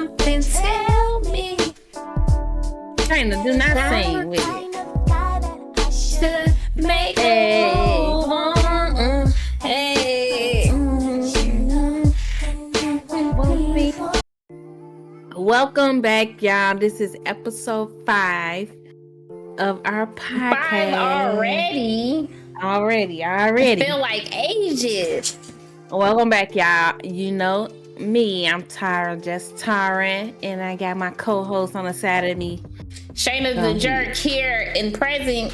something, tell me. China, do not sing with it. To make it move on. Hey. Welcome back, y'all. This is episode 5 of our podcast. 5 already. Already. Feel like ages. Welcome back, y'all. You know me, I'm Tyra, just Tyra, and I got my co-host on the side of me, Shayna the Jerk here and present,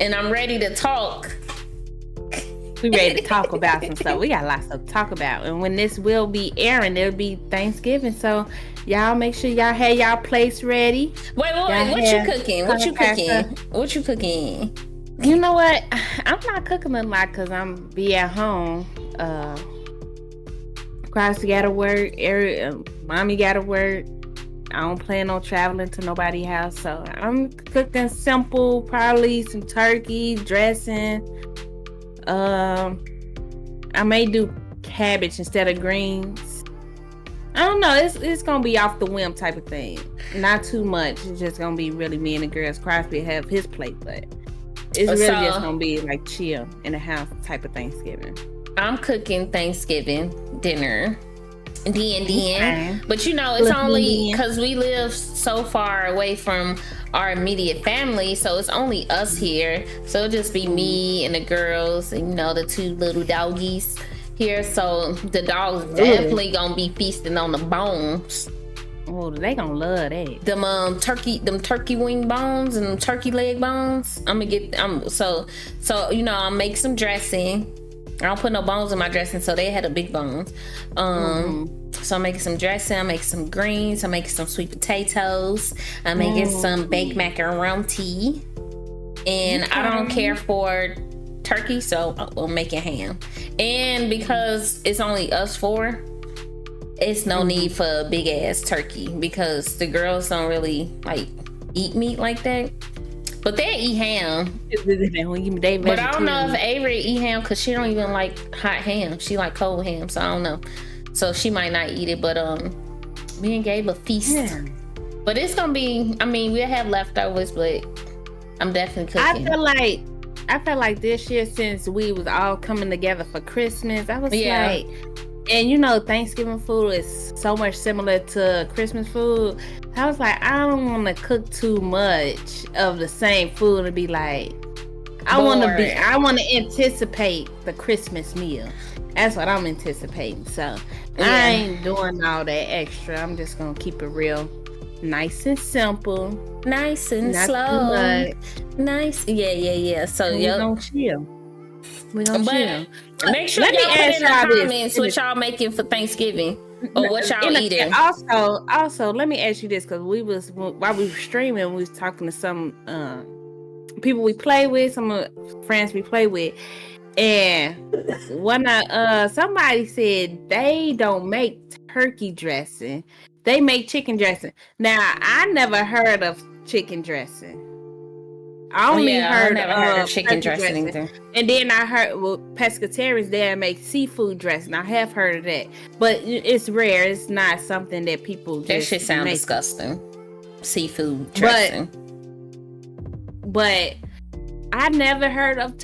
and I'm ready to talk. We ready to talk about some stuff. We got lots to talk about, and when this will be airing, it'll be Thanksgiving. So y'all make sure y'all have y'all plates ready. Wait, what you cooking? What you cooking? You know what? I'm not cooking a lot because I'm be at home. Crossy gotta work. Mommy gotta work. I don't plan on traveling to nobody's house, so I'm cooking simple. Probably some turkey dressing. I may do cabbage instead of greens. I don't know. It's gonna be off the whim type of thing. Not too much. It's just gonna be really me and the girls. Crosby have his plate, but it's really just gonna be like chill in the house type of Thanksgiving. I'm cooking Thanksgiving dinner. Okay. But you know, it's only because we live so far away from our immediate family, so it's only us here. So it'll just be me and the girls, and you know, the 2 little doggies here. So the dogs definitely gonna be feasting on the bones. Oh, they gonna love that. Them turkey wing bones and them turkey leg bones. So you know, I'll make some dressing. I don't put no bones in my dressing, so they had a big bones. So I'm making some dressing. I'm making some greens. I'm making some sweet potatoes. I'm making some baked macaroni. And I don't care for turkey, so I'm making ham. And because it's only us 4, it's no need for a big ass turkey because the girls don't really like eat meat like that. But they eat ham. But I don't know if Avery eat ham because she don't even like hot ham. She like cold ham, so I don't know. So she might not eat it. But me and Gabe a feast. Yeah. But it's gonna be. I mean, we'll have leftovers, but I'm definitely cooking. I felt like this year, since we was all coming together for Christmas, I was like, and you know, Thanksgiving food is so much similar to Christmas food. I was like, I don't want to cook too much of the same food and be like, I want to anticipate the Christmas meal. That's what I'm anticipating. So I ain't doing all that extra. I'm just gonna keep it real, nice and simple, nice and not slow, too much. Nice. Yeah. So we gonna chill. We gonna chill. Make sure y'all put in the comments what y'all making for Thanksgiving. Or what y'all eating. Also, let me ask you this, because while we were streaming, we was talking to some people we play with, some friends we play with, and somebody said they don't make turkey dressing, they make chicken dressing. Now, I never heard of chicken dressing. I never heard of chicken dressing either. And then I heard, pescatarians there make seafood dressing. I have heard of that, but it's rare. It's not something that people just that shit sound disgusting. Seafood dressing. But I never heard of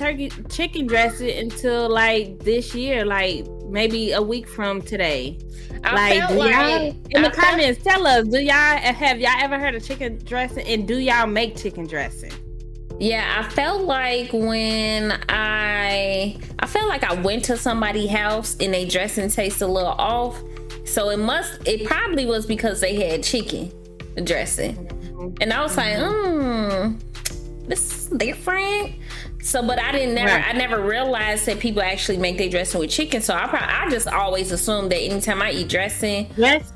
chicken dressing until like this year, like maybe a week from today. In the comments, tell us, have y'all ever heard of chicken dressing, and do y'all make chicken dressing? Yeah, I felt like when I went to somebody's house and they dressing tasted a little off. So it probably was because they had chicken dressing. And I was like, this is different. So, but I never realized that people actually make their dressing with chicken. So I just always assumed that anytime I eat dressing, it's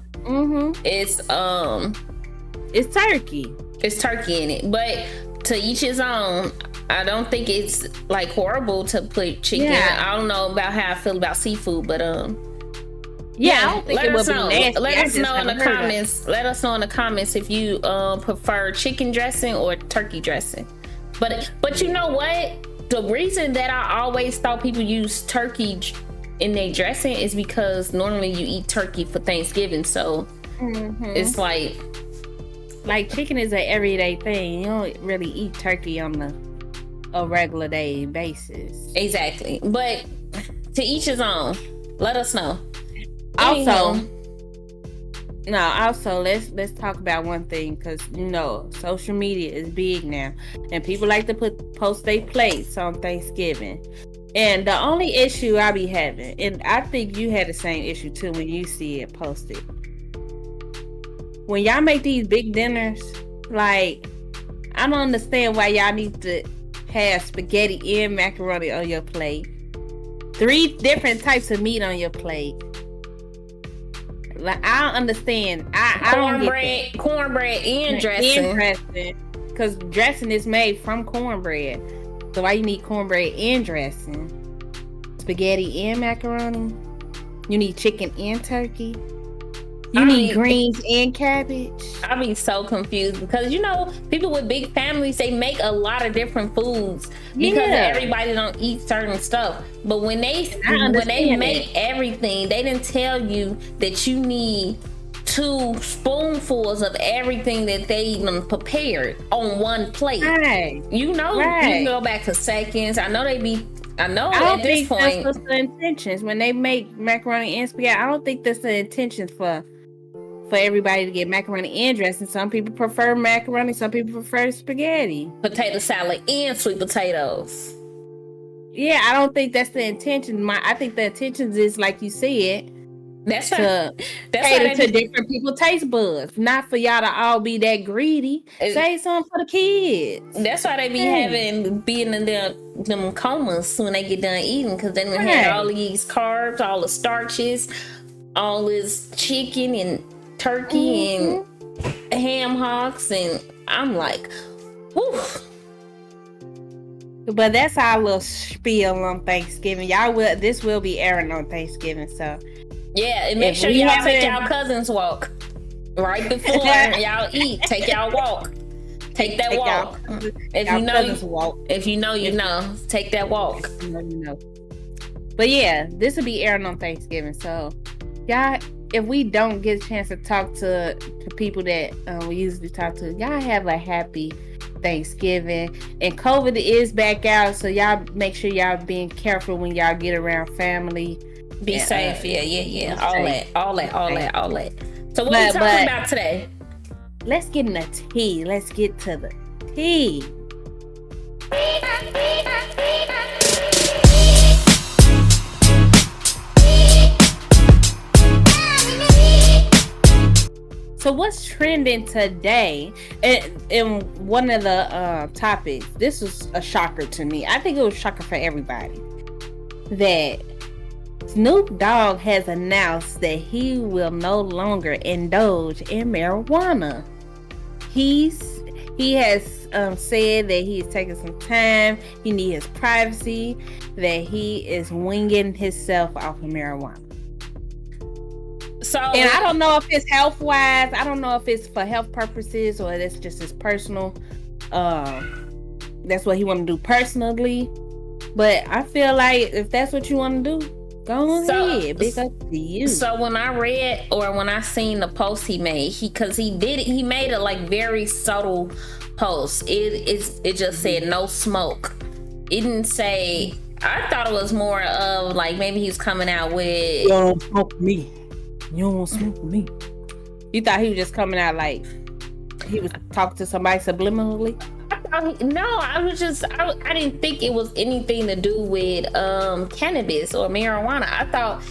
turkey. It's turkey in it. But to each his own. I don't think it's like horrible to put chicken. I don't know about how I feel about seafood, but I don't think it would be nasty. Let us know in the comments. Let us know in the comments if you prefer chicken dressing or turkey dressing. But you know what? The reason that I always thought people use turkey in their dressing is because normally you eat turkey for Thanksgiving, so It's like chicken is an everyday thing. You don't really eat turkey on a regular day basis. Exactly. But to each his own. Let us know. Also, let's talk about one thing, because social media is big now, and people like to post their plates on Thanksgiving. And the only issue I be having, and I think you had the same issue too when you see it posted, when y'all make these big dinners, like, I don't understand why y'all need to have spaghetti and macaroni on your plate, 3 different types of meat on your plate. Like, I don't understand. I don't get cornbread and dressing. Because dressing is made from cornbread. So why you need cornbread and dressing? Spaghetti and macaroni. You need chicken and turkey. You need greens and cabbage. I be so confused because people with big families, they make a lot of different foods because everybody don't eat certain stuff. But when they make everything, they didn't tell you that you need 2 spoonfuls of everything that they even prepared on one plate. Right. You can go back to seconds. I don't at this point that's the intentions when they make macaroni and spaghetti. I don't think that's the intention for everybody to get macaroni and dressing. Some people prefer macaroni, some people prefer spaghetti. Potato salad and sweet potatoes. Yeah, I don't think that's the intention. I think the intention is, like you said, that's to cater to different people's taste buds, not for y'all to all be that greedy. Save something for the kids. That's why they be being in them comas when they get done eating, because they done had all these carbs, all the starches, all this chicken and turkey and ham hocks, and I'm like, whew. But that's our little spiel on Thanksgiving. This will be airing on Thanksgiving, so yeah, and make sure y'all take y'all cousins walk right before y'all eat. Take y'all walk. Take that walk. If you know, take that walk. But yeah, this will be airing on Thanksgiving, so y'all, if we don't get a chance to talk to people that we usually talk to, y'all have a happy Thanksgiving. And COVID is back out, so y'all make sure y'all being careful when y'all get around family. Be safe. Yeah. All that. So what are we talking about today? Let's get in the tea. Let's get to the tea. So what's trending today? In one of the topics, this was a shocker to me. I think it was a shocker for everybody, that Snoop Dogg has announced that he will no longer indulge in marijuana. He has said that he is taking some time. He needs his privacy. That he is winging himself off of marijuana. And I don't know if it's health wise. I don't know if it's for health purposes or that's just his personal. That's what he want to do personally. But I feel like if that's what you want to do, go ahead. Big up to you. So when I read or when I seen the post he made, he made a like very subtle post. It just said no smoke. It didn't say. I thought it was more of like maybe he was coming out with. You don't smoke me. You don't want to smoke with me. You thought he was just coming out like he was talking to somebody subliminally? I didn't think it was anything to do with cannabis or marijuana. I thought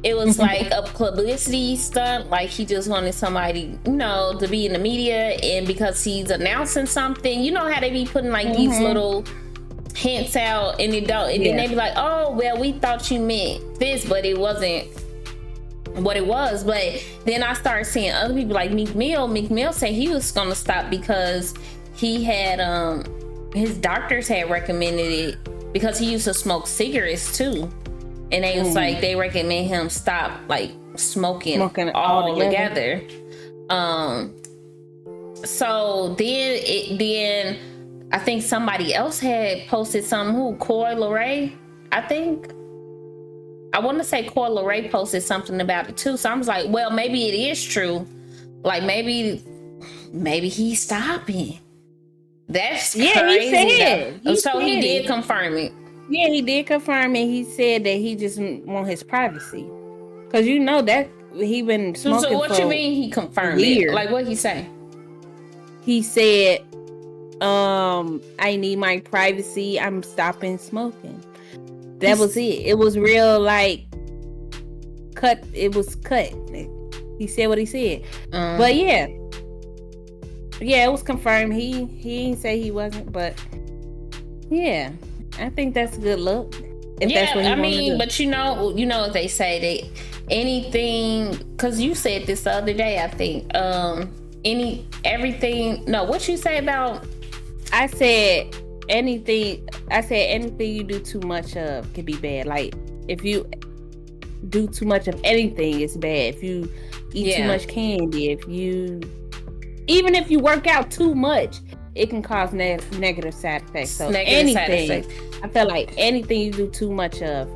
it was like a publicity stunt. Like he just wanted somebody, to be in the media, and because he's announcing something, you know how they be putting like these little hints out, and then they be like, oh well, we thought you meant this, but it wasn't what it was. But then I started seeing other people like Meek Mill say he was gonna stop because he had his doctors had recommended it because he used to smoke cigarettes too, and they was like they recommend him stop like smoking all together. So then I think somebody else had posted something. Coi Leray, I want to say Coi Leray posted something about it too. So I was like, well, maybe it is true. Like maybe he's stopping. That's crazy. He said he did confirm it. Yeah, he did confirm it. He said that he just want his privacy. Cause you know that he been smoking. So what you mean he confirmed it? Like what he say? He said, I need my privacy. I'm stopping smoking. That was it. It was real like cut. It was cut. He said what he said. But yeah, it was confirmed. He ain't say he wasn't, but yeah, I think that's a good look. If that's what he do. But you know what they say, they anything, because you said this the other day, I think. Everything. No, what you say about? I said anything you do too much of can be bad. Like if you do too much of anything, it's bad. If you eat too much candy, even if you work out too much, it can cause negative side effects. So I feel like anything you do too much of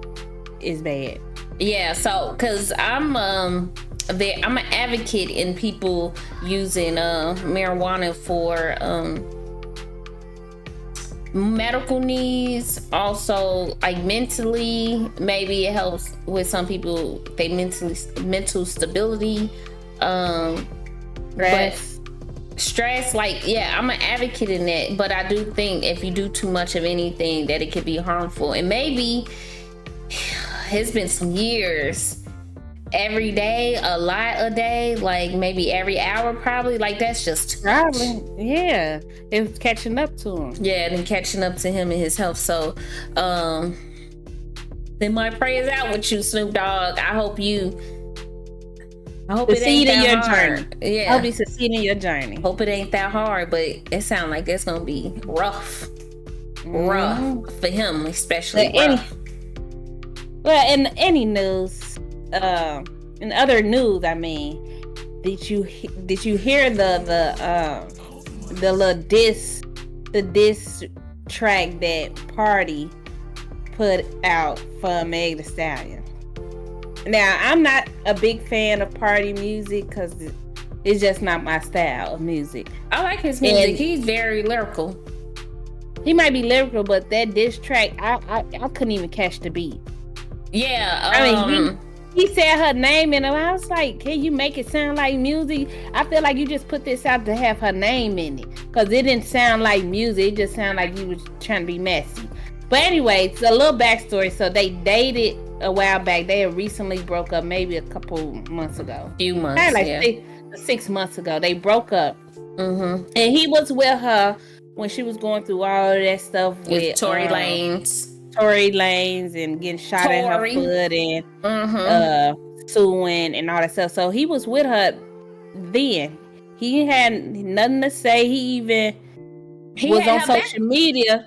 is bad. Yeah, so because I'm an advocate in people using marijuana for medical needs, also like mentally. Maybe it helps with some people, they mental stability, stress, like, yeah, I'm an advocate in that, but I do think if you do too much of anything that it could be harmful. And maybe it's been some years, every day, a lot a day, like maybe every hour, probably, like that's just probably, yeah, it was catching up to him. Yeah, and then catching up to him and his health. So then my prayers out with you, Snoop Dogg. I hope it ain't that hard. Yeah, I hope you succeed in your journey. Hope it ain't that hard, but it sounds like it's gonna be rough for him, especially. Well, in any news, in other news, I mean, did you hear the little diss track that Party put out for Meg Thee Stallion? Now, I'm not a big fan of Party music because it's just not my style of music. I like his music. And he's very lyrical. He might be lyrical, but that diss track, I couldn't even catch the beat. Yeah, I mean, he said her name in it. I was like, can you make it sound like music? I feel like you just put this out to have her name in it, because it didn't sound like music. It just sounded like you was trying to be messy. But anyway, it's a little backstory. So they dated a while back. They had recently broke up, maybe a couple months ago. Few months, six months ago. They broke up. And he was with her when she was going through all of that stuff with Tory Lanez. And getting shot at her foot and suing and all that stuff. So he was with her then. He had nothing to say. He was on social media,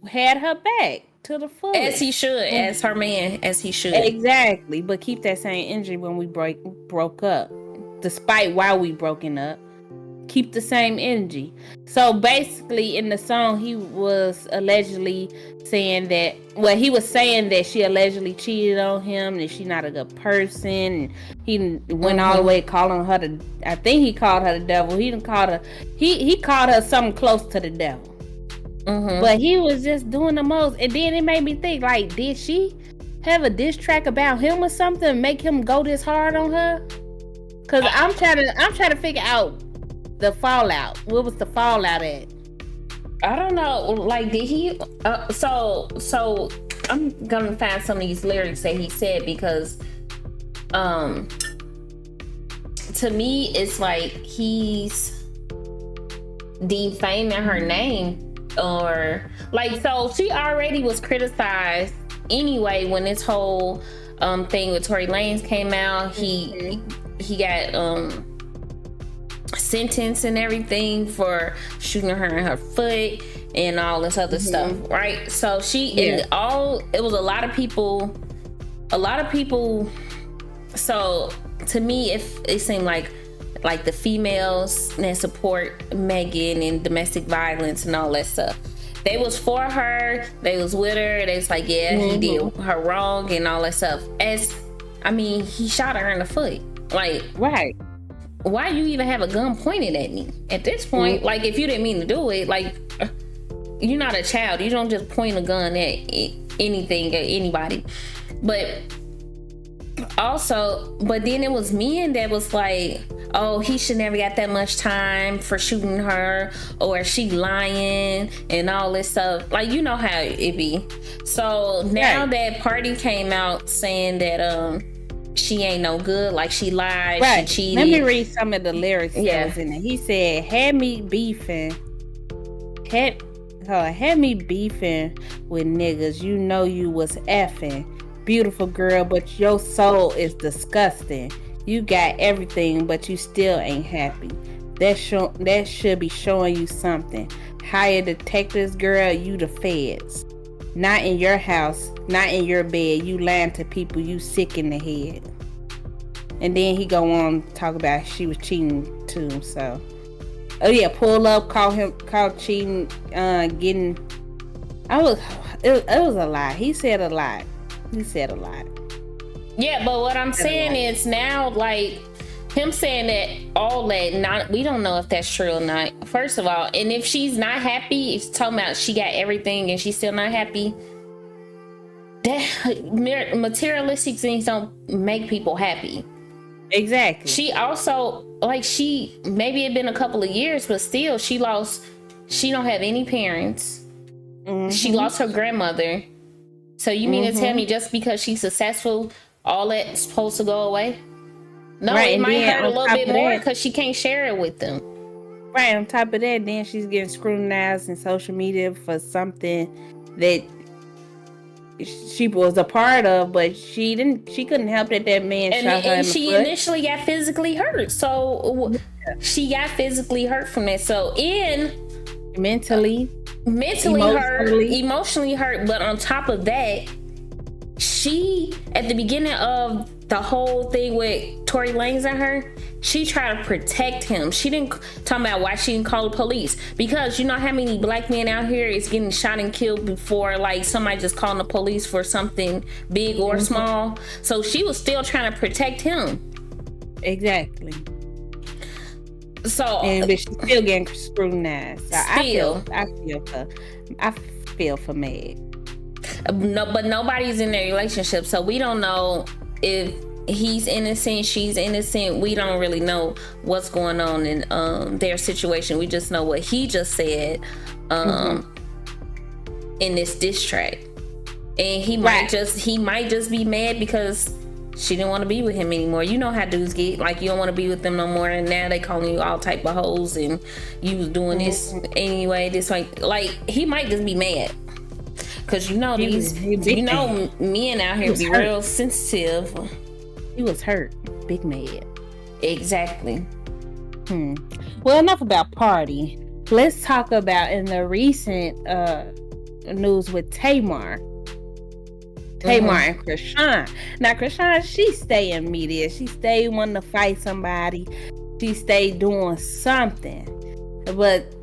had her back to the full. As he should, as her man, as he should. Exactly. But keep that same energy when we broke up. Despite why we broken up. Keep the same energy. So basically in the song, he was allegedly saying that, he was saying that she allegedly cheated on him, and she's not a good person, and he went all the way calling her I think he called her the devil. He called her something close to the devil. But he was just doing the most. And then it made me think, like, did she have a diss track about him or something, make him go this hard on her? Because I'm trying to figure out the fallout. What was the fallout at? I don't know. Like, did he? So I'm gonna find some of these lyrics that he said, because, to me, it's like he's defaming her name, or like, so she already was criticized anyway when this whole thing with Tory Lanez came out. He got sentenced and everything for shooting her in her foot and all this other stuff, right? So it was a lot of people. So to me, it seemed like the females that support Megan and domestic violence and all that stuff, they was for her, they was with her, they was like, he did her wrong and all that stuff. He shot her in the foot, like, right. why you even have a gun pointed at me at this point? Like, if you didn't mean to do it, like, you're not a child. You don't just point a gun at anything or anybody. But also, but then it was men that was like, oh, he should never got that much time for shooting her, or she lying and all this stuff. Like, you know how it be. So now that Party came out saying that she ain't no good, like she lied, she cheated. Let me read some of the lyrics that was in it. He said, had me beefing with niggas, you know you was effing. Beautiful girl, but your soul is disgusting. You got everything, but you still ain't happy. That should be showing you something. Hire detectives, girl, you the feds. Not in your house, not in your bed. You lying to people, you sick in the head. And then he go on to talk about she was cheating too. So, oh yeah, pull up, call cheating, getting. It was a lie. He said a lie. Yeah, but what I'm saying is now, like, him saying that all that, we don't know if that's true or not. First of all, and if she's not happy, it's talking about she got everything and she's still not happy. That materialistic things don't make people happy. Exactly. She also, like, maybe it been a couple of years, but still she don't have any parents. Mm-hmm. She lost her grandmother. So you mean to tell me just because she's successful, all that's supposed to go away? No, it might hurt a little bit more because she can't share it with them. Right, on top of that, then she's getting scrutinized in social media for something that she was a part of, but she couldn't help that man shot her in the foot. And she initially got physically hurt. So she got physically hurt from that. So mentally hurt, emotionally hurt, but on top of that, she, at the beginning of the whole thing with Tory Lanez and her, she tried to protect him. She didn't talk about why she didn't call the police, because you know how many black men out here is getting shot and killed before, like, somebody just calling the police for something big or small. So she was still trying to protect him. Exactly. So, but she's still getting scrutinized. So I feel for Meg. No, but nobody's in their relationship, so we don't know if he's innocent, she's innocent. We don't really know what's going on in their situation. We just know what he just said in this diss track, and he might just be mad because she didn't want to be with him anymore. You know how dudes get, like, you don't want to be with them no more, and now they calling you all type of hoes, and you was doing this anyway. This like he might just be mad. Cause you know men out here be real sensitive. He was hurt, big mad. Exactly. Well, enough about Party. Let's talk about in the recent news with Tamar and Chrisean. Now Chrisean, she stay in media. She stay wanting to fight somebody. She stay doing something. But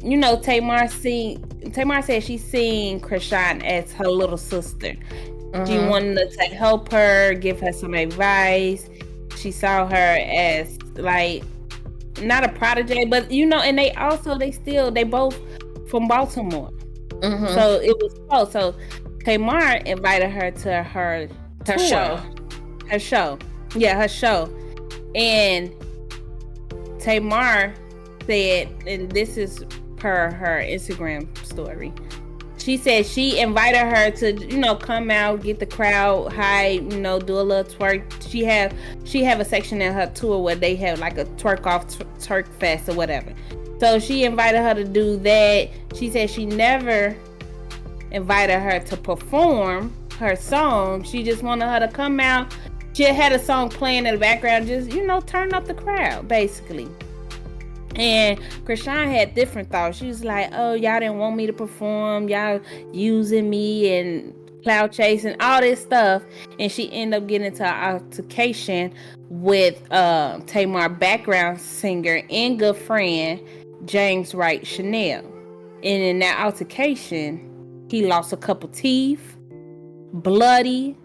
you know, Tamar said she's seeing Chrisean as her little sister. She wanted to help her, give her some advice. She saw her as, like, not a protege, but you know, and they both from Baltimore. So it was close. So Tamar invited her to her show. Yeah, her show. And Tamar said, and this is per her Instagram story, she said she invited her to, you know, come out, get the crowd high, you know, do a little twerk. She have a section in her tour where they have like a twerk off twerk fest or whatever. So she invited her to do that. She said she never invited her to perform her song. She just wanted her to come out. She had a song playing in the background, just, you know, turn up the crowd basically. And Chrisean had different thoughts. She was like, oh, y'all didn't want me to perform, y'all using me and cloud chasing, all this stuff. And she ended up getting into an altercation with Tamar background singer and good friend James Wright Chanel. And in that altercation, he lost a couple teeth, bloody,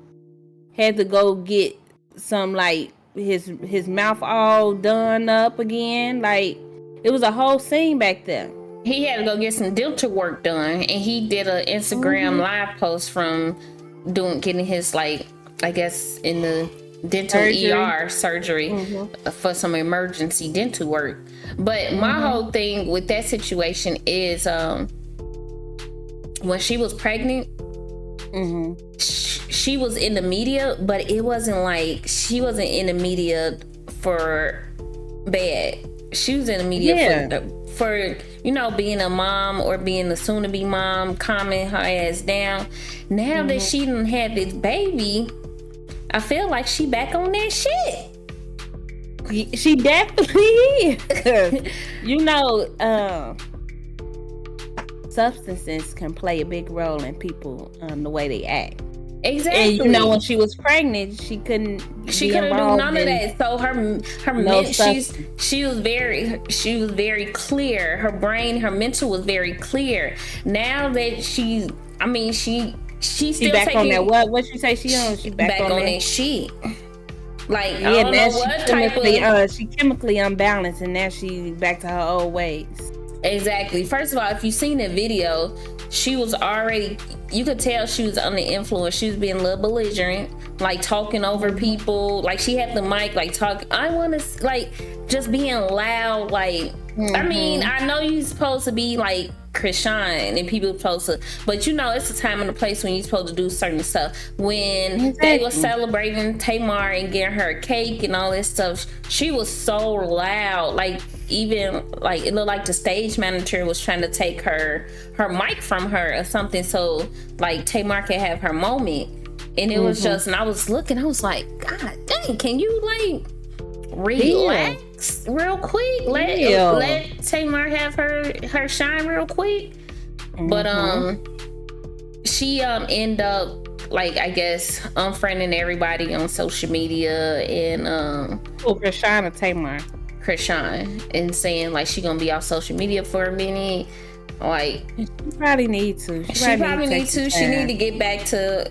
had to go get some like his mouth all done up again. Like, it was a whole scene back there. He had to go get some dental work done, and he did an Instagram live post from getting his, like, I guess in the dental surgery for some emergency dental work. But my whole thing with that situation is when she was pregnant, she was in the media, but it wasn't like she wasn't in the media for bad. She was in the media for you know, being a mom or being a soon-to-be mom, calming her ass down. Now that she done had this baby, I feel like she back on that shit. She definitely is. You know, substances can play a big role in people, the way they act. Exactly. And you know, when she was pregnant, she couldn't do none of that. So her she was very clear. Her brain, her mental was very clear. Now that she still back taking, on that. What you say she on? She back on that shit. Like, yeah, I don't know what type of she chemically unbalanced, and now she back to her old ways. Exactly. First of all, if you seen the video, she was already, you could tell she was under influence. She was being a little belligerent, like talking over people. Like, she had the mic, like I want to, like, just being loud. Like, I mean, I know you're supposed to be like Krishan and people supposed to, but you know, it's a time and a place when you're supposed to do certain stuff. When they were celebrating Tamar and getting her a cake and all this stuff, she was so loud. Like, even like it looked like the stage manager was trying to take her mic from her or something, so like Tamar could have her moment. And it was just, and I was looking, I was like, God dang, can you like relax real quick? Let Tamar have her shine real quick. But she ended up, like, I guess unfriending everybody on social media and Krishan or Tamar? Krishan, and saying like she gonna be off social media for a minute. Like, she probably need to. She probably need to. She need to get back to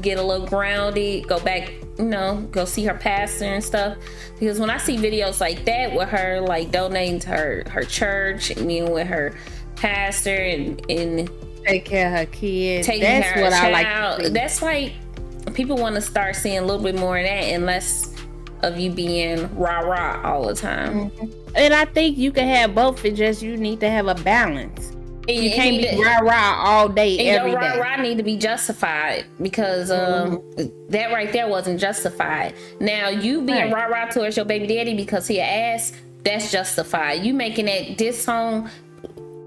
get a little grounded. Go back, you know, go see her pastor and stuff. Because when I see videos like that with her, like donating to her church, and mean with her pastor and take care of her kids. That's what I like to see. That's like, people want to start seeing a little bit more of that and less of you being rah-rah all the time. And I think you can have both. It's just you need to have a balance. You can't be rah-rah all day, every day. Your rah-rah need to be justified, because that right there wasn't justified. Now, you being rah-rah towards your baby daddy because he an ass, that's justified. You making that diss song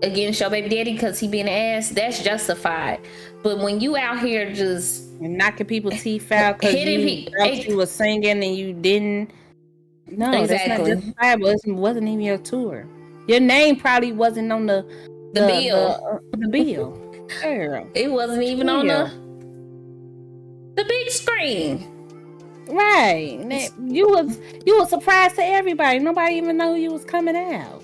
against your baby daddy because he being an ass, that's justified. But when you out here just knocking people's teeth out because you was singing and you didn't. No, exactly. That's not justifiable. It wasn't even your tour. Your name probably wasn't on the bill. The bill. Girl. It wasn't even on the big screen. Right. You was surprised to everybody. Nobody even know you was coming out.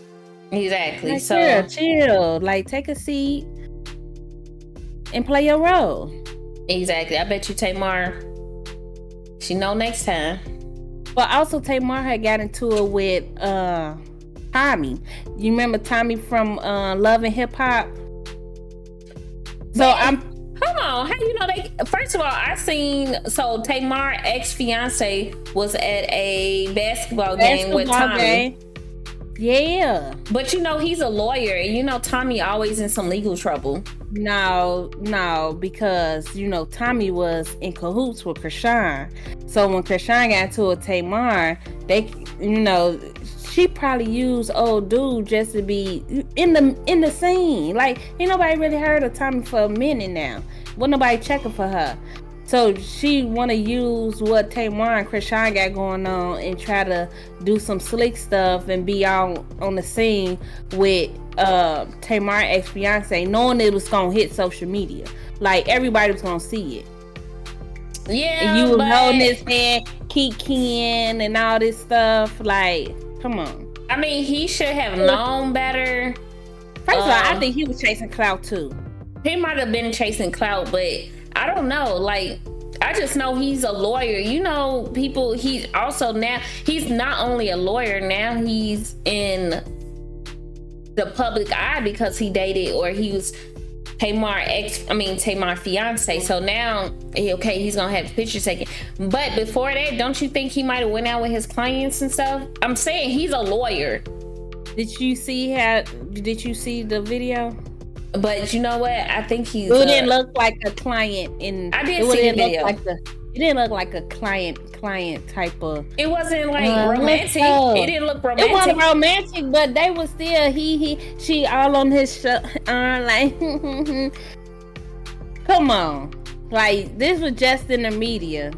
Exactly. Like, so girl, chill. Like, take a seat and play your role. Exactly. I bet you Tamar, she know next time. But also Tamar had got into it with Tommy. You remember Tommy from Love and Hip Hop? So hold on, how you know they? First of all, I seen, so Tamar ex-fiance was at a basketball game with Tommy. Yeah. But you know, he's a lawyer, and you know Tommy always in some legal trouble. No, because you know Tommy was in cahoots with Krishan. So when Krishan got to a Tamar, they, you know, she probably used old dude just to be in the scene. Like, ain't nobody really heard of Tommy for a minute now. Wasn't nobody checking for her. So she want to use what Tamar and Krishan got going on and try to do some slick stuff and be out on the scene with Tamar ex-fiance, knowing it was gonna hit social media. Like, everybody was gonna see it. Yeah, and you was holding his hand, Ken and all this stuff. Like, come on. I mean, he should have known better. First of all, I think he was chasing clout too. He might have been chasing clout, but I don't know. Like, I just know he's a lawyer. You know, people, he also now, he's not only a lawyer, now he's in the public eye because he dated, or he was Tamar fiance. So now, okay, he's gonna have pictures taken. But before that, don't you think he might have went out with his clients and stuff? I'm saying he's a lawyer. Did you see the video? But you know what? I think he's. It didn't look like a client in. I did see the video. It didn't look like a client type of. It wasn't like romantic. It didn't look romantic. It wasn't romantic, but they was still she all on his like. Come on, like this was just in the media.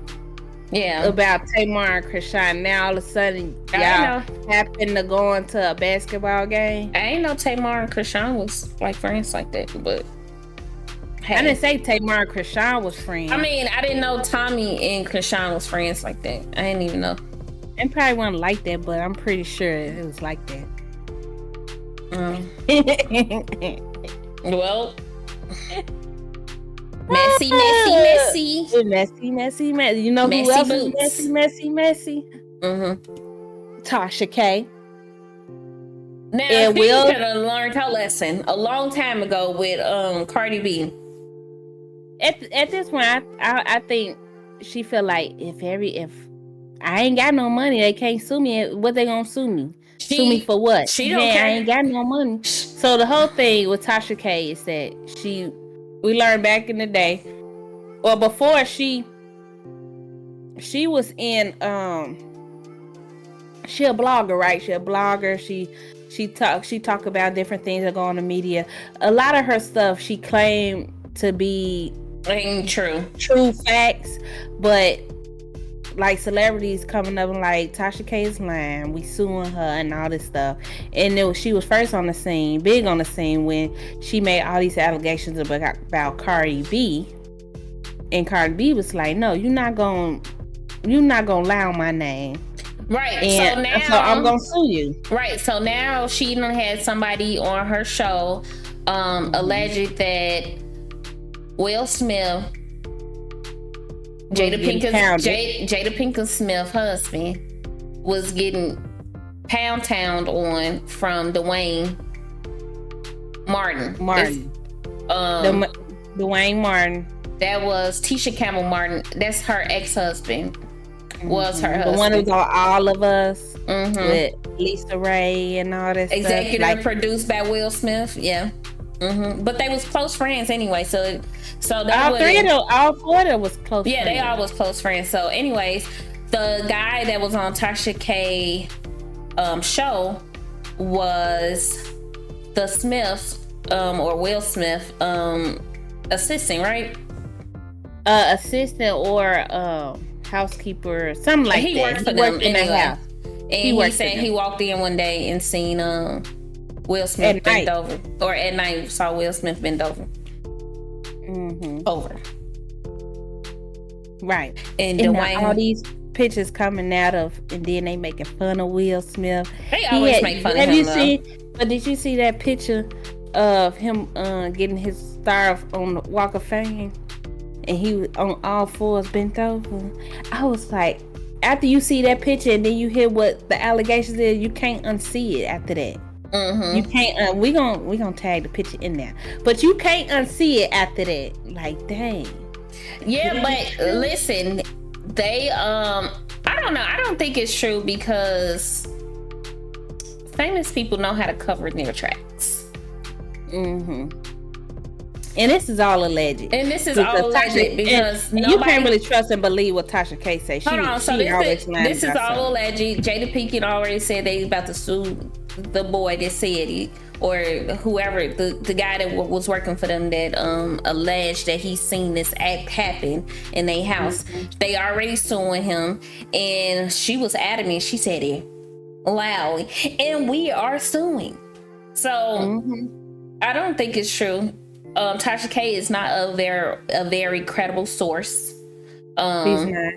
Yeah, about Tamar and Chrisean. Now all of a sudden y'all happen to go into a basketball game. I ain't know Tamar and Chrisean was like friends like that, but hey. I didn't say Tamar and Chrisean was friends. I mean, I didn't know Tommy and Chrisean was friends like that. I didn't even know. It probably wasn't like that, but I'm pretty sure it was like that. Well. Messy. You know messy who else boots. is messy? Tasha K. Now, and she could have learned her lesson a long time ago with Cardi B. At this point, I think she feel like if I ain't got no money, they can't sue me. What they gonna sue me? Sue me for what? She don't care. I ain't got no money. So the whole thing with Tasha K is that we learned back in the day, or before she was in she a blogger, right? She a blogger. She talk about different things that go on the media. A lot of her stuff she claimed to be ain't true facts, but like celebrities coming up and like Tasha K is lying, we suing her and all this stuff. And she was first on the scene, big on the scene, when she made all these allegations about Cardi B. And Cardi B was like, no, you're not gonna lie on my name. Right. So I'm gonna sue you. Right. So now she done had somebody on her show alleged that Will Smith, Jada Pinkett Smith's husband, was getting pound on from Dwayne Martin. Dwayne Martin. That was Tisha Campbell Martin. That's her ex-husband. Was her husband. The one who's on All of Us with Lisa Ray and all that Executive stuff. Produced by Will Smith. Yeah. But they was close friends anyway. So all four of them was close friends. Yeah, they all was close friends. So anyways, the guy that was on Tasha K show was the Smiths or Will Smith assistant, right? Assistant or housekeeper, something like that. He worked for them in the house. And he said he walked in one day and seen Will Smith bent over, or at night saw Will Smith bent over. Over. Right. And Dwayne, all these pictures coming out of, and then they making fun of Will Smith. They always make fun of him. But did you see that picture of him getting his star on the Walk of Fame? And he was on all fours bent over. I was like, after you see that picture and then you hear what the allegations is, you can't unsee it after that. You can't. We gonna tag the picture in there, but you can't unsee it after that. Like, dang. Yeah, but listen, they I don't know. I don't think it's true because famous people know how to cover their tracks. And this is all alleged. Because you can't really trust and believe what Tasha K says. Hold on, so this is all alleged. Jada Pinkett already said they about to sue the boy that said it, or whoever, the guy that was working for them that alleged that he's seen this act happen in their house. They already suing him, and she was adamant. She said it loud, and we are suing. So I don't think it's true. Tasha K is not a very credible source. He's not.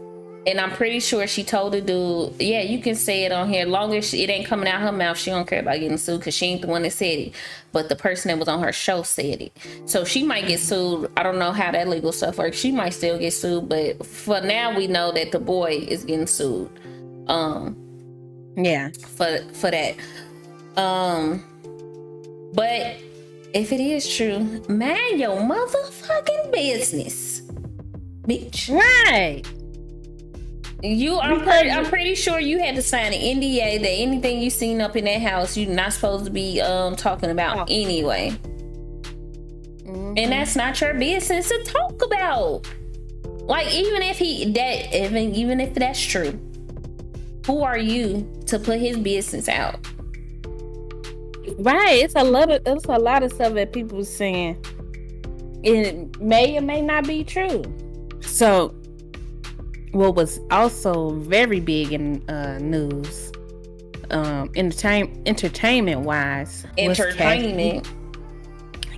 And I'm pretty sure she told the dude, yeah, you can say it on here. Long as it ain't coming out her mouth, she don't care about getting sued because she ain't the one that said it. But the person that was on her show said it. So she might get sued. I don't know how that legal stuff works. She might still get sued. But for now, we know that the boy is getting sued. Yeah. For that. But if it is true, mind your motherfucking business, bitch. Right. I'm pretty sure you had to sign an NDA that anything you seen up in that house you're not supposed to be talking about anyway. Mm-hmm. And that's not your business to talk about. Like even if that's true, who are you to put his business out? Right. It's a lot of stuff that people saying. It may or may not be true. So what was also very big in news, entertainment wise,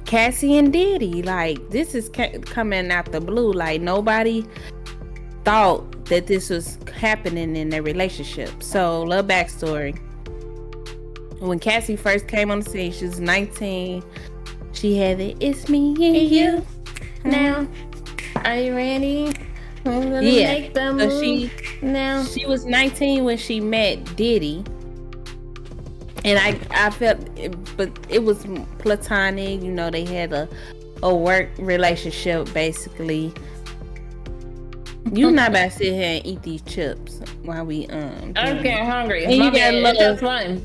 Cassie and Diddy. Like this is coming out the blue. Like nobody thought that this was happening in their relationship. So little backstory. When Cassie first came on the scene, she was 19. She had it. It's me and you. Now, are you ready? I'm gonna make the move. She was 19 when she met Diddy, and I felt, but it was platonic. You know, they had a work relationship basically. You're not about to sit here and eat these chips while we I'm getting hungry. And you got it's just one.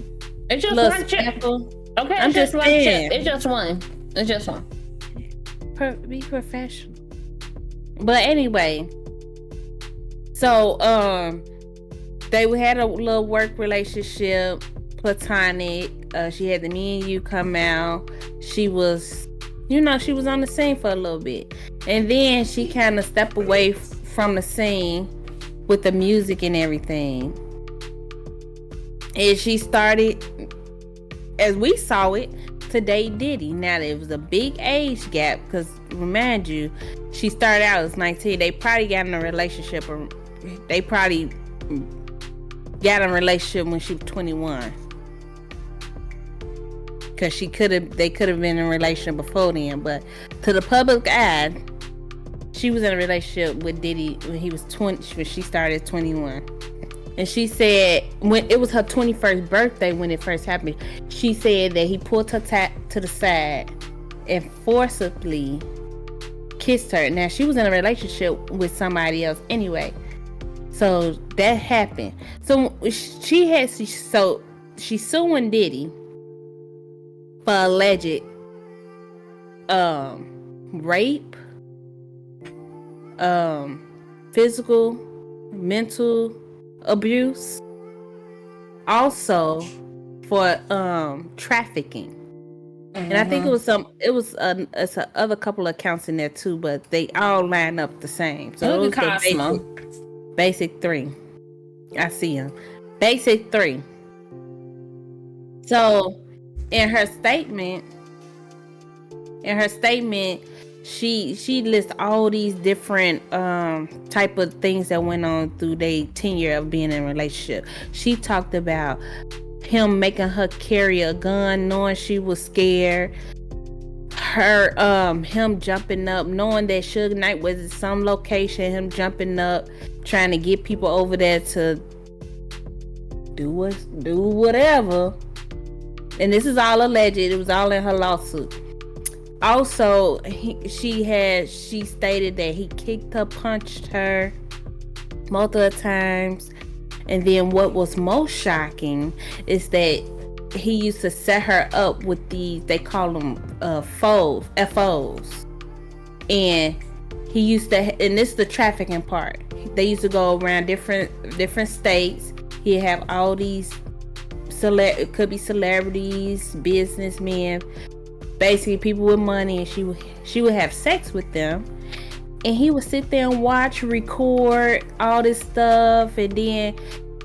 It's just one chip. Okay, I'm just one chip. It's just one. It's just one. Be professional. But anyway. So, they had a little work relationship, platonic. She had the Me and You come out. She was on the scene for a little bit. And then she kind of stepped away from the scene with the music and everything. And she started, as we saw it, to date Diddy. Now, there was a big age gap because, remind you, she started out as 19. They probably got in a relationship, or they probably got in a relationship when she was 21. Because they could have been in a relationship before then. But to the public eye, she was in a relationship with Diddy when he was 20. When she started at 21. And she said, when it was her 21st birthday when it first happened, she said that he pulled her to the side and forcibly kissed her. Now, she was in a relationship with somebody else anyway. So that happened. So she's suing Diddy for alleged rape, physical, mental abuse, also for trafficking. And I think it was other couple of accounts in there too, but they all line up the same. So it was the basic three. I see them. Basic three. So in her statement, she lists all these different type of things that went on through their tenure of being in a relationship. She talked about him making her carry a gun knowing she was scared. Him jumping up knowing that Suge Knight was at some location, him jumping up trying to get people over there to do whatever. And this is all alleged. It was all in her lawsuit. Also, she stated that he kicked her, punched her multiple times. And then what was most shocking is that he used to set her up with these, they call them FOs. And he used to, and this is the trafficking part. They used to go around different states. He'd have all these, it could be celebrities, businessmen, basically people with money, and she would have sex with them, and he would sit there and watch, record all this stuff, and then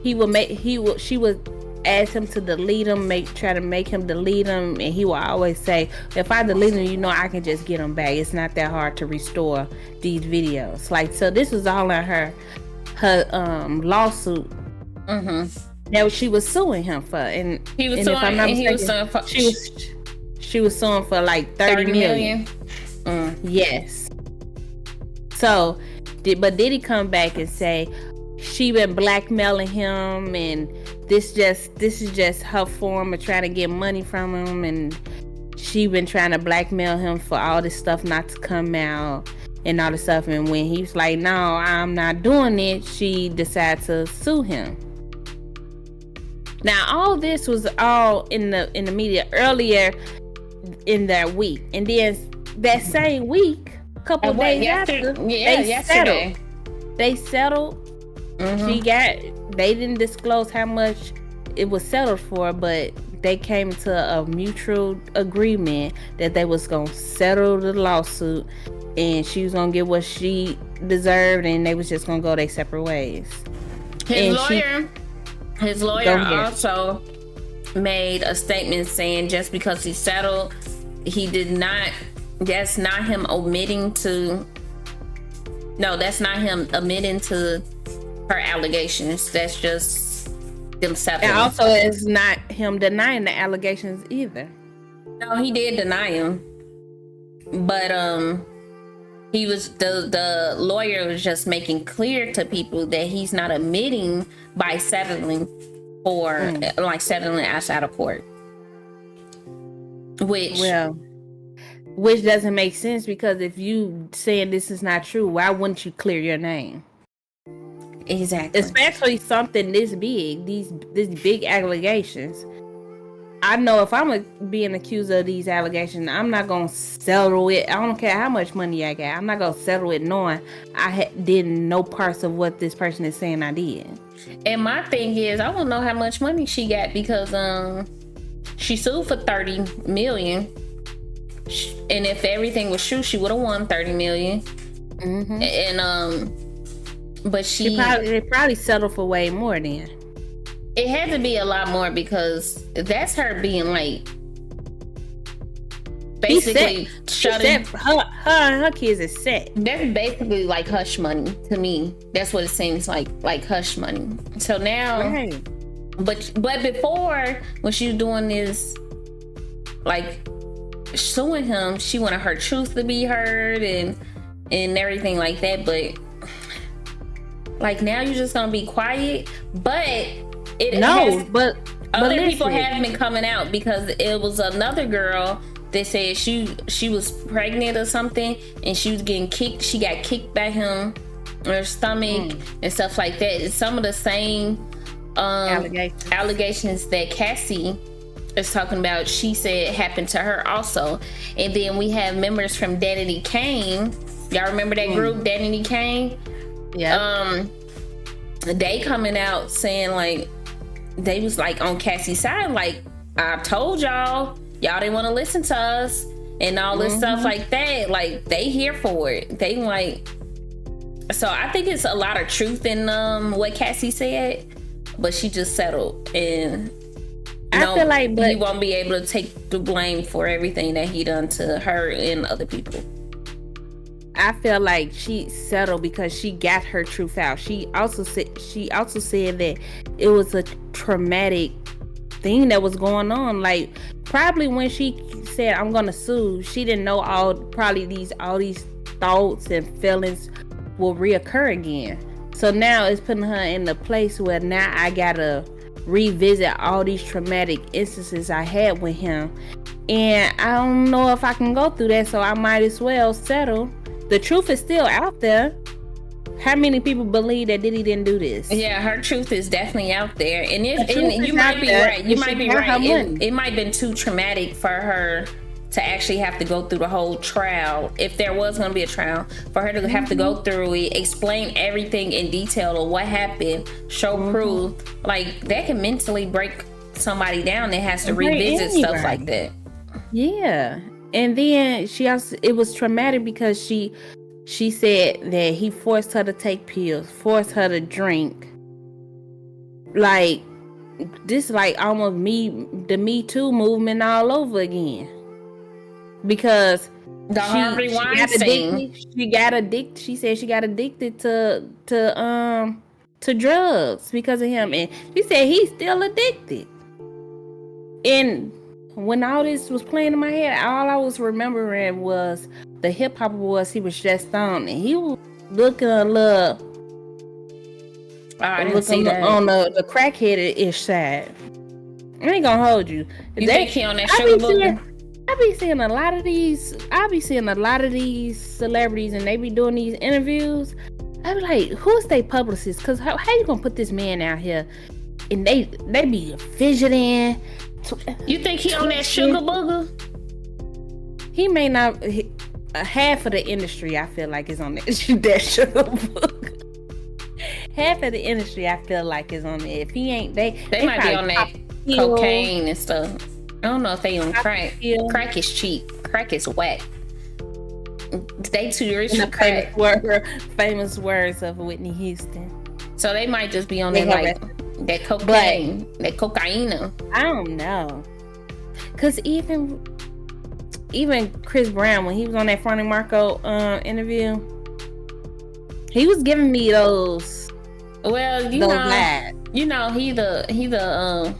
she would ask him to delete them, try to make him delete them, and he will always say, if I delete them, I can just get them back. It's not that hard to restore these videos. Like, so this was all on her her lawsuit that she was suing him for, and he was suing. She was suing for like 30 million. Yes. So, but did he come back and say she been blackmailing him, and this is just her form of trying to get money from him, and she been trying to blackmail him for all this stuff not to come out and all this stuff. And when he was like, "No, I'm not doing it," she decided to sue him. Now, all this was all in the media earlier in that week, and then that same week, a couple days after, they settled. They didn't disclose how much it was settled for, but they came to a mutual agreement that they was gonna settle the lawsuit, and she was gonna get what she deserved, and they was just gonna go their separate ways. His lawyer also made a statement saying just because he settled, that's not him admitting to her allegations. That's just them settling. And also, it's not him denying the allegations either. No, he did deny them, but he was the lawyer was just making clear to people that he's not admitting by settling for settling outside of court, which doesn't make sense, because if you saying this is not true, why wouldn't you clear your name? Exactly. Especially something this big, these big allegations. I know if I'm being accused of these allegations, I'm not gonna settle it. I don't care how much money I got. I'm not gonna settle it knowing I didn't know parts of what this person is saying I did. And my thing is, I want to know how much money she got, because she sued for 30 million, and if everything was true, she would have won 30 million. And but they probably settled for way more then. It had to be a lot more, because that's her being like basically shutting her kids is set. That's basically like hush money to me. That's what it seems like hush money. So now, but before, when she was doing this, like suing him, she wanted her truth to be heard and everything like that. But like now, you're just gonna be quiet. But but other people have been coming out, because it was another girl that said she was pregnant or something, and she was getting kicked. She got kicked by him in her stomach and stuff like that. It's some of the same allegations that Cassie is talking about. She said happened to her also. And then we have members from Danity Kane. Y'all remember that group, Danity Kane? Yeah. They coming out saying like, they was like on Cassie's side, like, I told y'all didn't want to listen to us and all this stuff like that. Like, they here for it. They like, so I think it's a lot of truth in what Cassie said, but she just settled, and I feel like he won't be able to take the blame for everything that he done to her and other people. I feel like she settled because she got her truth out. She also said that it was a traumatic thing that was going on. Like, probably when she said I'm gonna sue, she didn't know all these thoughts and feelings will reoccur again. So now it's putting her in the place where now I gotta revisit all these traumatic instances I had with him, and I don't know if I can go through that, so I might as well settle. The truth is still out there. How many people believe that Diddy didn't do this? Yeah, her truth is definitely out there. And you might be right. You might be right. It might have been too traumatic for her to actually have to go through the whole trial. If there was going to be a trial, for her to have to go through it, explain everything in detail of what happened, show proof, like that can mentally break somebody down that has to revisit stuff like that. Yeah. And then it was traumatic because she said that he forced her to take pills, forced her to drink. Like, this like almost the Me Too movement all over again. Because Harvey Weinstein. She got addicted. She said she got addicted to to drugs because of him, and she said he's still addicted. And when all this was playing in my head, all I was remembering was the hip hop awards he was just on, and he was looking a little. I didn't see that. On the crackhead-ish side. I ain't gonna hold you. You think he on that sugar booger? I be seeing a lot of these celebrities, and they be doing these interviews. I be like, who's they publicist? Cause how you gonna put this man out here and they be fidgeting? You think he on that sugar booger? He may not. Half of the industry, I feel like, is on that sugar booger. Half of the industry, I feel like, is on there. If he ain't, they might be on that cocaine and stuff. I don't know if they on crack. Crack is cheap. Crack is whack. They too rich for crack. Famous words of Whitney Houston. So they might just be on there like that cocaine, that cocaine. I don't know, cause even Chris Brown, when he was on that Frankie Marco interview, he was giving me those. Well, you know, he the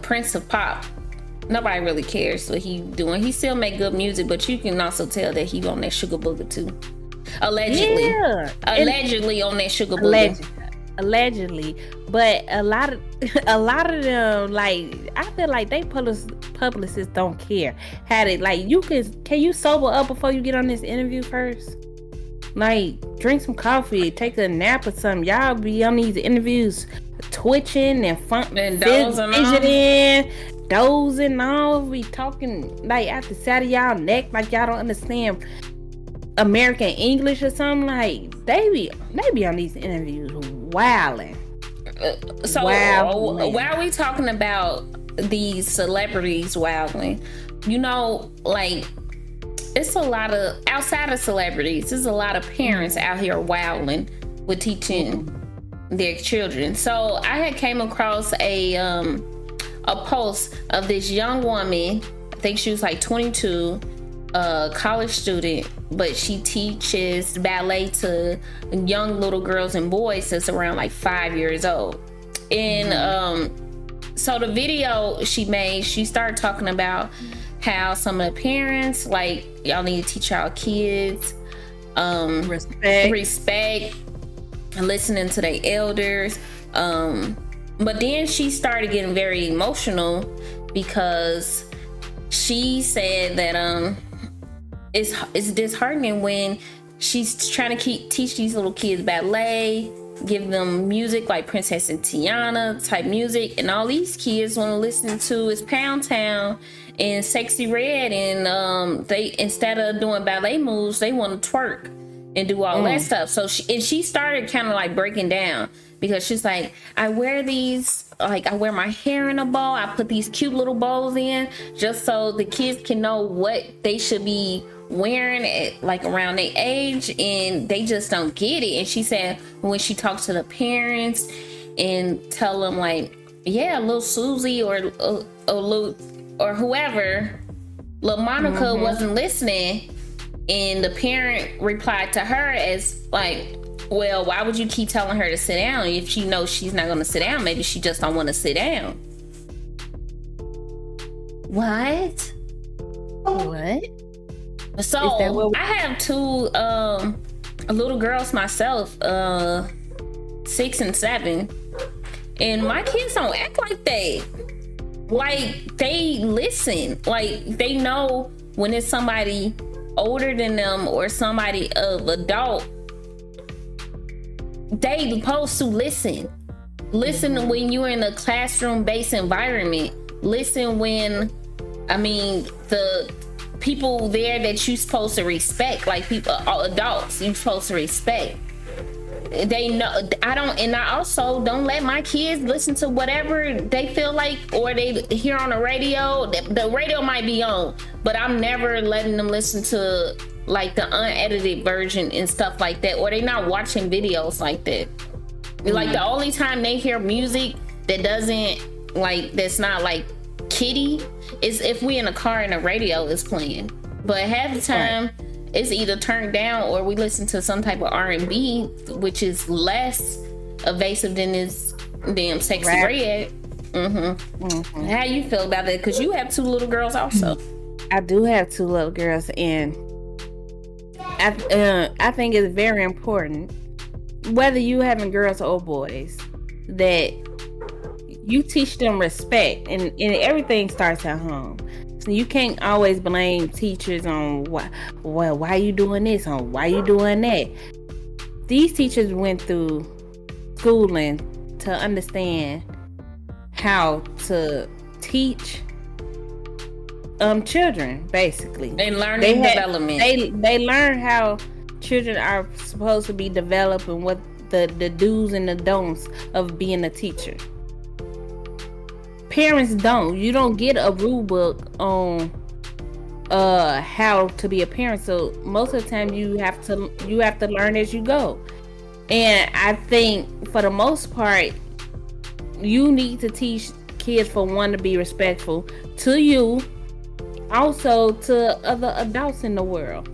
Prince of Pop. Nobody really cares what he doing. He still make good music, but you can also tell that he on that sugar booger too. Allegedly, on that sugar booger. Allegedly, but a lot of them, like, I feel like they publicists don't care. Had it like, can you sober up before you get on this interview first? Like, drink some coffee, take a nap or something. Y'all be on these interviews twitching and dozing off, be talking like at the side of y'all neck, like y'all don't understand American English or something. Like, they be on these interviews wilding. While we talking about these celebrities wilding, you know, like, it's a lot of, outside of celebrities, there's a lot of parents out here wilding with teaching their children. So I had came across a post of this young woman. I think she was like 22, a college student, but she teaches ballet to young little girls and boys that's around like 5 years old. And so the video she made, she started talking about how some of the parents, like, y'all need to teach y'all kids respect and listening to their elders. But then she started getting very emotional because she said that it's disheartening when she's trying to teach these little kids ballet, give them music like Princess and Tiana type music, and all these kids want to listen to is Pound Town and Sexy Red, and they, instead of doing ballet moves, they want to twerk and do all that stuff. So she started kind of like breaking down, because she's like, I wear these, like, I wear my hair in a bow, I put these cute little bows in just so the kids can know what they should be wearing at, like, around their age, and they just don't get it. And she said when she talks to the parents and tell them, like, yeah, little Susie or whoever, little Monica wasn't listening, and the parent replied to her as like, well, why would you keep telling her to sit down if she knows she's not going to sit down? Maybe she just don't want to sit down. What? So I have two little girls myself, 6 and 7, and my kids don't act like that. Like, they listen, like, they know when it's somebody older than them or somebody of adult, they supposed to listen when you're in a classroom based environment. Listen when, I mean, the people there that you supposed to respect, like people, adults you supposed to respect, they know. I also don't let my kids listen to whatever they feel like or they hear on the radio. The radio might be on, but I'm never letting them listen to like the unedited version and stuff like that, or they not watching videos like that. Like, the only time they hear music that doesn't, like, that's not like kiddie is if we in a car and the radio is playing. But half the time it's either turned down or we listen to some type of R&B, which is less evasive than this damn sexy red. How you feel about that? Because you have 2 little girls also. I do have 2 little girls, and I think it's very important, whether you having girls or boys, that you teach them respect, and everything starts at home. So you can't always blame teachers on why you doing this, on why you doing that. These teachers went through schooling to understand how to teach children, basically, and learning development. They learn how children are supposed to be developed and what the do's and the don'ts of being a teacher. Parents don't. You don't get a rule book on how to be a parent. So most of the time you have to learn as you go. And I think for the most part, you need to teach kids, for one, to be respectful to you, also to other adults in the world.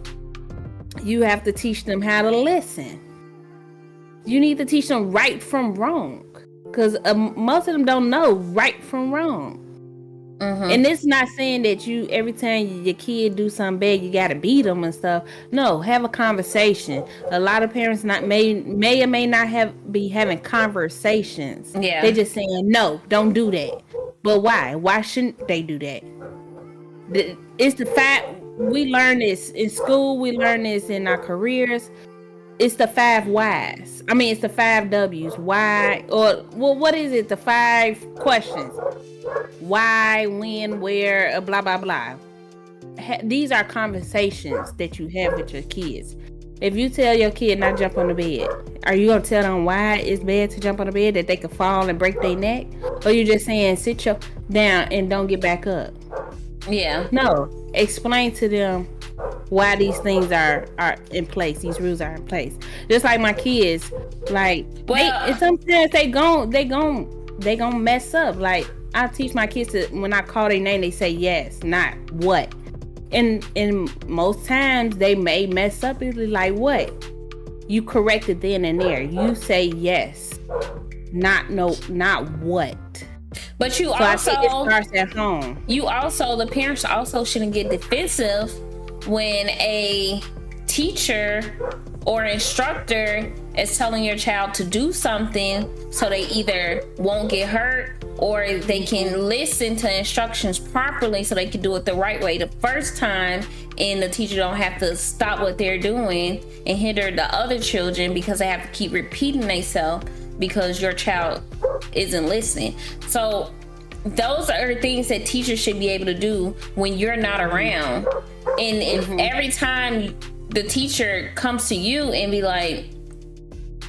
You have to teach them how to listen. You need to teach them right from wrong, because most of them don't know right from wrong. And it's not saying that you, every time your kid do something bad, you gotta beat them and stuff. No, have a conversation. A lot of parents may or may not be having conversations. Yeah, they're just saying, no, don't do that. But why? Why shouldn't they do that? It's the fact, we learn this in school, we learn this in our careers. It's the 5 whys. I mean, it's the 5 W's. Why, or well, what is it? The 5 questions. Why, when, where, blah, blah, blah. These are conversations that you have with your kids. If you tell your kid not jump on the bed, are you going to tell them why it's bad to jump on the bed, that they could fall and break their neck? Or you just saying, sit down and don't get back up? Yeah. No. Explain to them why these things are in place. These rules are in place. Just like my kids, like, sometimes they gon' mess up. Like, I teach my kids to, when I call their name, they say yes, not what. And most times they may mess up. It's like, what? You correct it then and there. You say yes, not what. But you also, I think it starts at home. The parents also shouldn't get defensive when a teacher or instructor is telling your child to do something, so they either won't get hurt or they can listen to instructions properly, so they can do it the right way the first time, and the teacher don't have to stop what they're doing and hinder the other children because they have to keep repeating themselves because your child isn't listening. So those are things that teachers should be able to do when you're not around. And if every time the teacher comes to you and be like,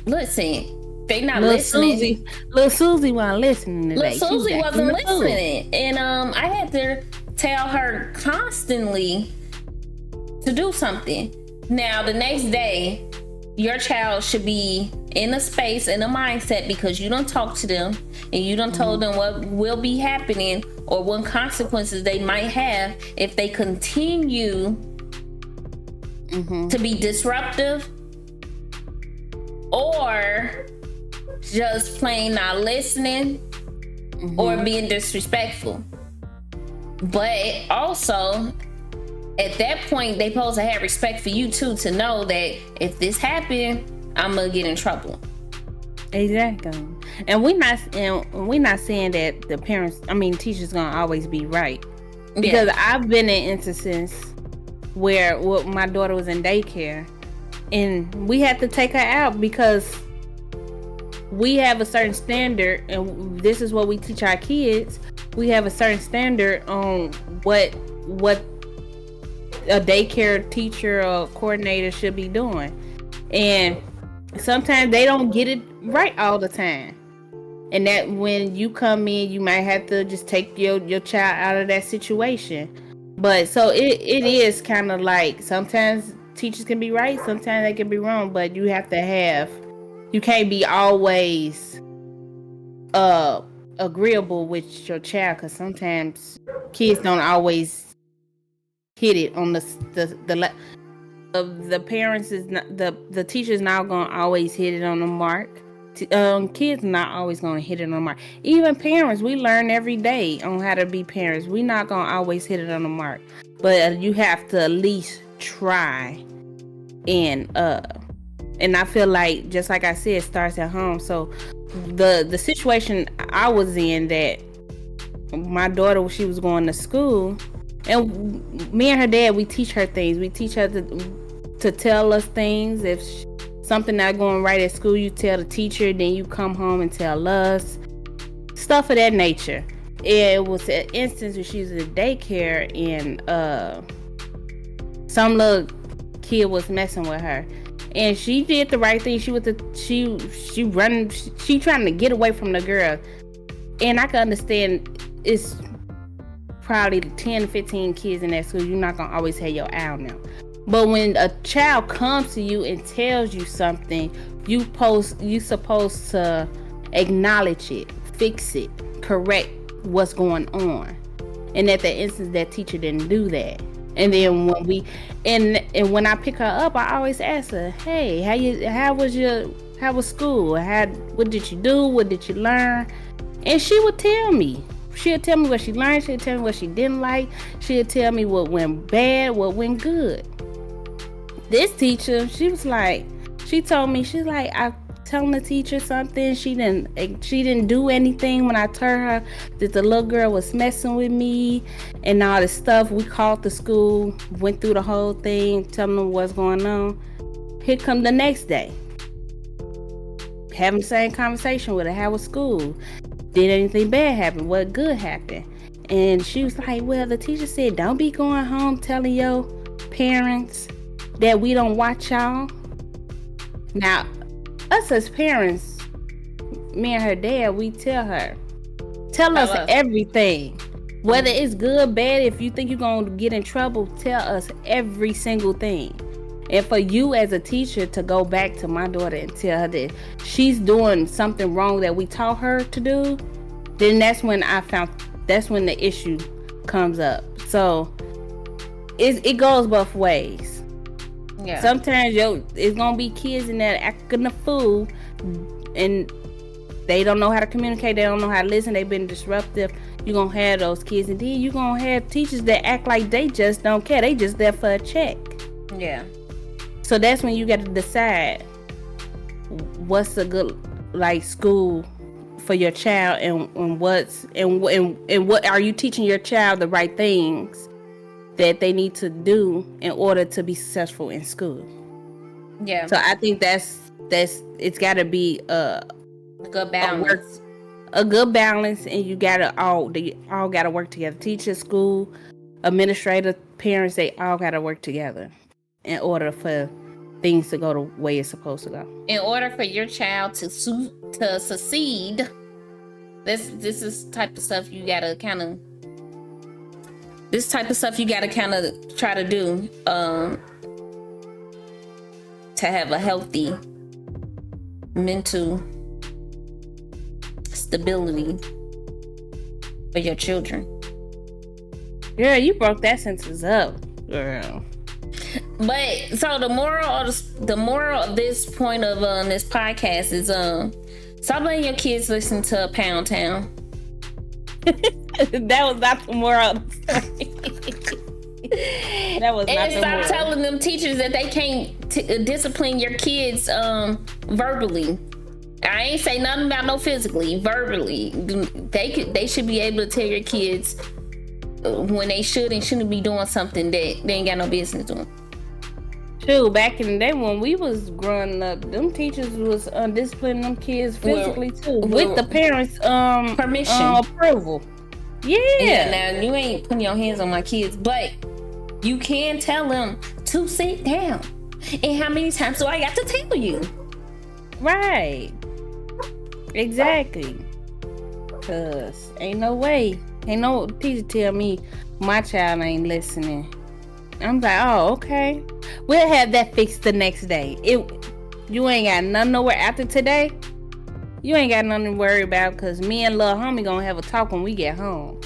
listen, they not listening. Little Susie wasn't listening today. Little Susie wasn't listening. And I had to tell her constantly to do something. Now, the next day, your child should be in a space, in a mindset, because you don't talk to them and you don't told them what will be happening or what consequences they might have if they continue to be disruptive or just plain not listening or being disrespectful. But also, at that point, they supposed to have respect for you too, to know that if this happened, I'm gonna get in trouble. Exactly. And we're not saying that teachers gonna always be right, because I've been in instances where my daughter was in daycare and we had to take her out because we have a certain standard, and this is what we teach our kids. We have a certain standard on what a daycare teacher or coordinator should be doing, and sometimes they don't get it right all the time. And that when you come in, you might have to just take your child out of that situation. But so it is kind of like, sometimes teachers can be right, sometimes they can be wrong, but you can't be always agreeable with your child, because sometimes kids don't always hit it on the parents is not, the teacher's not gonna always hit it on the mark. kids not always gonna hit it on the mark. Even parents, we learn every day on how to be parents. We not gonna always hit it on the mark, but you have to at least try. And I feel like, just like I said, it starts at home. So the situation I was in, that my daughter, she was going to school, and me and her dad, we teach her things. We teach her to tell us things. If something not going right at school, you tell the teacher, then you come home and tell us. Stuff of that nature. It was an instance where she was in daycare, and some little kid was messing with her, and she did the right thing. She trying to get away from the girl, and I can understand it's probably 10 15 kids in that school. You're not gonna always have your eye on them. But when a child comes to you and tells you something, you supposed to acknowledge it, fix it, correct what's going on. And at the instance, that teacher didn't do that. And then when I pick her up, I always ask her, "Hey, how was school? What did you do? What did you learn?" And she would tell me. She'll tell me what she learned. She'll tell me what she didn't like. She'll tell me what went bad, what went good. This teacher, she told me, she's like, I telling the teacher something. She didn't do anything when I told her that the little girl was messing with me and all this stuff. We called the school, went through the whole thing, telling them what's going on. Here come the next day, having the same conversation with her. How was school? Did anything bad happen? What good happened? And she was like, well, the teacher said, don't be going home telling your parents that we don't watch y'all. Now, us as parents, me and her dad, we tell us everything. Whether it's good, bad, if you think you're going to get in trouble, tell us every single thing. And for you as a teacher to go back to my daughter and tell her that she's doing something wrong that we taught her to do, then that's when the issue comes up. So it goes both ways. Yeah. Sometimes it's gonna be kids in there acting a fool, and they don't know how to communicate. They don't know how to listen. They've been disruptive. You're gonna have those kids, and then you're gonna have teachers that act like they just don't care. They just there for a check. Yeah. So that's when you got to decide what's a good school for your child, and what are you teaching your child the right things that they need to do in order to be successful in school. Yeah. So I think that's it's got to be a good balance. A good balance, and you all got to work together. Teachers, school, administrator, parents, they all got to work together in order for things to go the way it's supposed to go. In order for your child to succeed, this is type of stuff you gotta kind of. This type of stuff you gotta kind of try to do to have a healthy mental stability for your children. Girl, you broke that sentence up, girl. But so the moral of this point of this podcast is stop letting your kids listen to Pound Town. That was not the moral of the story. That was not the moral. And stop telling them teachers that they can't discipline your kids verbally. I ain't say nothing about no physically. Verbally, they should be able to tell your kids when they should and shouldn't be doing something that they ain't got no business doing. True, back in the day when we was growing up, them teachers was disciplining them kids physically too, with the parents' permission, approval. Yeah. Now you ain't putting your hands on my kids, but you can tell them to sit down. And how many times do I got to tell you? Right. Exactly. Cause ain't no teacher tell me my child ain't listening. I'm like, oh, okay. We'll have that fixed the next day. You ain't got nothing nowhere after today. You ain't got nothing to worry about, because me and little homie gonna have a talk when we get home.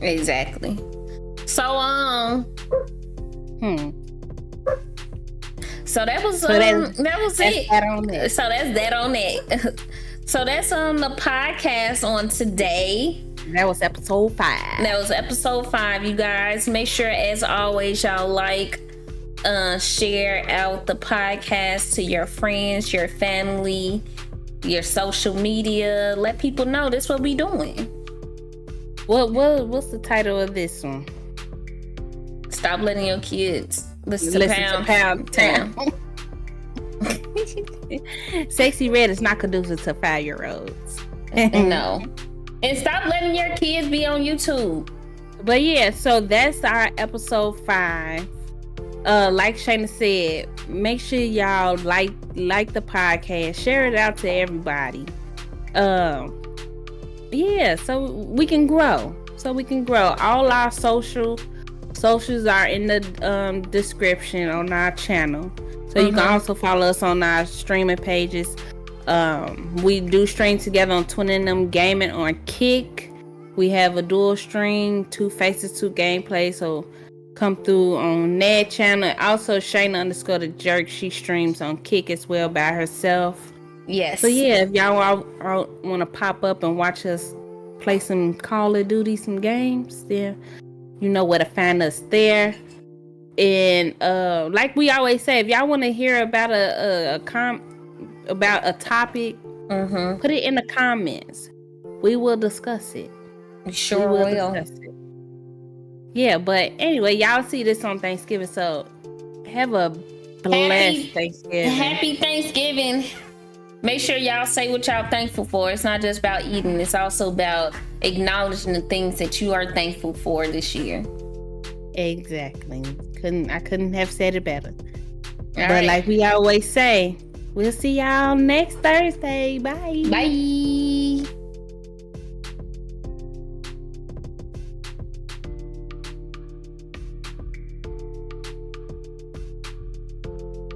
Exactly. So So that was that's it. that on that. So that's that on that. So that's on the podcast on today. That was episode 5. That was episode 5, you guys. Make sure, as always, y'all share out the podcast to your friends, your family, your social media. Let people know this what we doing. What's the title of this one? Stop letting your kids listen to Pound Town. Sexy Red is not conducive to 5-year-olds. No. And stop letting your kids be on YouTube. But yeah, so that's our episode 5. Like Shayna said, make sure y'all like the podcast, share it out to everybody. Yeah, so we can grow. All our socials are in the description on our channel. So you can also follow us on our streaming pages. We do stream together on Twin and Them Gaming on Kick. We have a dual stream, 2 Faces, 2 Gameplay. So come through on that channel. Also, Shayna_the Jerk. She streams on Kick as well by herself. Yes. So yeah, if y'all want to pop up and watch us play some Call of Duty, some games, then you know where to find us there. And like we always say, if y'all want to hear about about a topic, put it in the comments. We will discuss it. We sure will. Yeah, but anyway, y'all see this on Thanksgiving, so have a blessed Thanksgiving. Happy Thanksgiving. Make sure y'all say what y'all thankful for. It's not just about eating. It's also about acknowledging the things that you are thankful for this year. Exactly. I couldn't have said it better. But like we always say, we'll see y'all next Thursday. Bye. Bye.